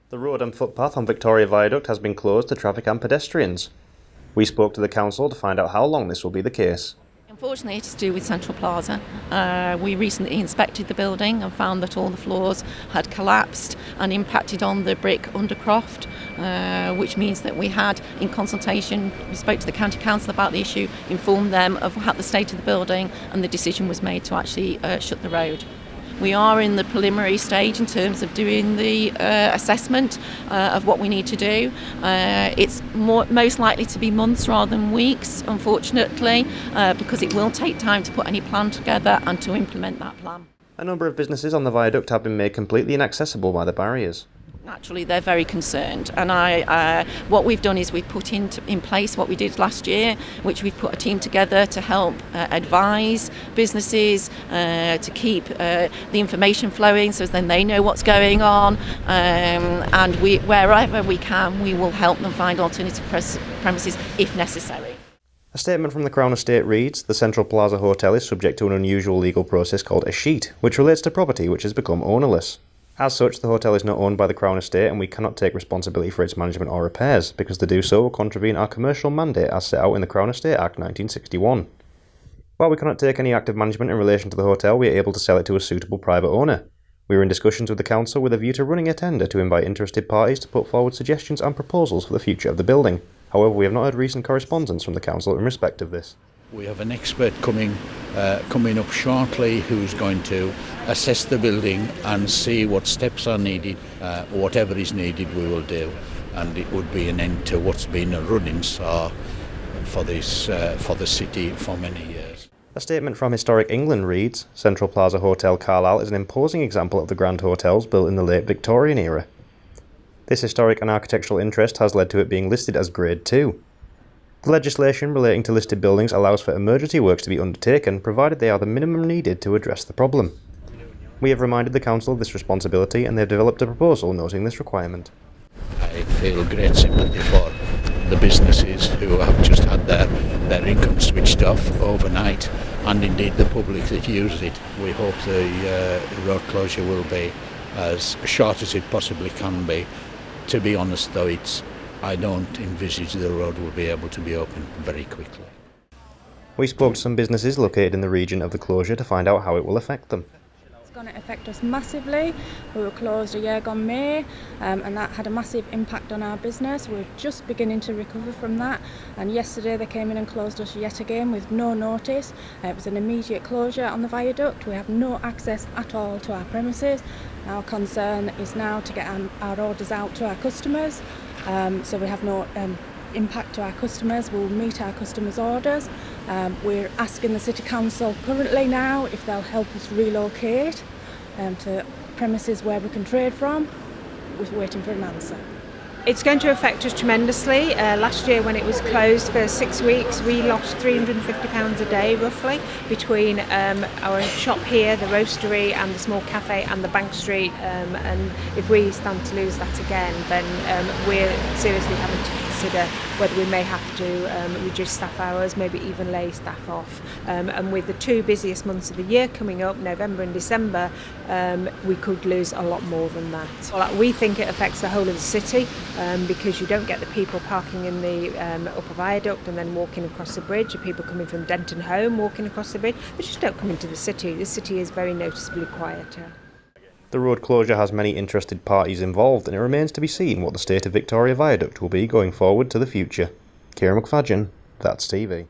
The road and footpath on Victoria Viaduct has been closed to traffic and pedestrians. We spoke to the council to find out how long this will be the case. Unfortunately, it's to do with Central Plaza. We recently inspected the building and found that all the floors had collapsed and impacted on the brick undercroft, which means that we had, in consultation, we spoke to the County Council about the issue, informed them of the state of the building, and the decision was made to actually shut the road. We are in the preliminary stage in terms of doing the assessment of what we need to do. It's most likely to be months rather than weeks, unfortunately, because it will take time to put any plan together and to implement that plan. A number of businesses on the viaduct have been made completely inaccessible by the barriers. Naturally, they're very concerned, and what we've done is we've put in place what we did last year, which we've put a team together to help advise businesses to keep the information flowing, so then they know what's going on, and wherever we can, we will help them find alternative premises if necessary. A statement from the Crown Estate reads, the Central Plaza Hotel is subject to an unusual legal process called a sheet, which relates to property which has become ownerless. As such, the hotel is not owned by the Crown Estate and we cannot take responsibility for its management or repairs, because to do so will contravene our commercial mandate as set out in the Crown Estate Act 1961. While we cannot take any active management in relation to the hotel, we are able to sell it to a suitable private owner. We are in discussions with the council with a view to running a tender to invite interested parties to put forward suggestions and proposals for the future of the building. However, we have not had recent correspondence from the council in respect of this. We have an expert coming up shortly who's going to assess the building and see what steps are needed. Whatever is needed we will do, and it would be an end to what's been a running sore for the city for many years. A statement from Historic England reads, Central Plaza Hotel Carlisle is an imposing example of the grand hotels built in the late Victorian era. This historic and architectural interest has led to it being listed as Grade 2. The legislation relating to listed buildings allows for emergency works to be undertaken, provided they are the minimum needed to address the problem. We have reminded the council of this responsibility and they have developed a proposal noting this requirement. I feel great sympathy for the businesses who have just had their income switched off overnight, and indeed the public that use it. We hope the road closure will be as short as it possibly can be. To be honest though, I don't envisage the road will be able to be opened very quickly. We spoke to some businesses located in the region of the closure to find out how it will affect them. It's going to affect us massively. We were closed a year gone May, and that had a massive impact on our business. We're just beginning to recover from that, and yesterday they came in and closed us yet again with no notice. It was an immediate closure on the viaduct. We have no access at all to our premises. Our concern is now to get our orders out to our customers. So we have no impact to our customers. We'll meet our customers' orders. We're asking the City Council currently now if they'll help us relocate to premises where we can trade from. We're waiting for an answer. It's going to affect us tremendously. Last year when it was closed for 6 weeks, we lost £350 a day roughly between our shop here, the roastery and the small cafe and the Bank Street, and if we stand to lose that again, then we're seriously having to consider whether we may have to reduce staff hours, maybe even lay staff off, and with the two busiest months of the year coming up, November and December, we could lose a lot more than that. Well, we think it affects the whole of the city, because you don't get the people parking in the upper viaduct and then walking across the bridge, or people coming from Denton home walking across the bridge. They just don't come into the city. The city is very noticeably quieter. The road closure has many interested parties involved, and it remains to be seen what the state of Victoria Viaduct will be going forward to the future. Ciara McFadgen, That's TV.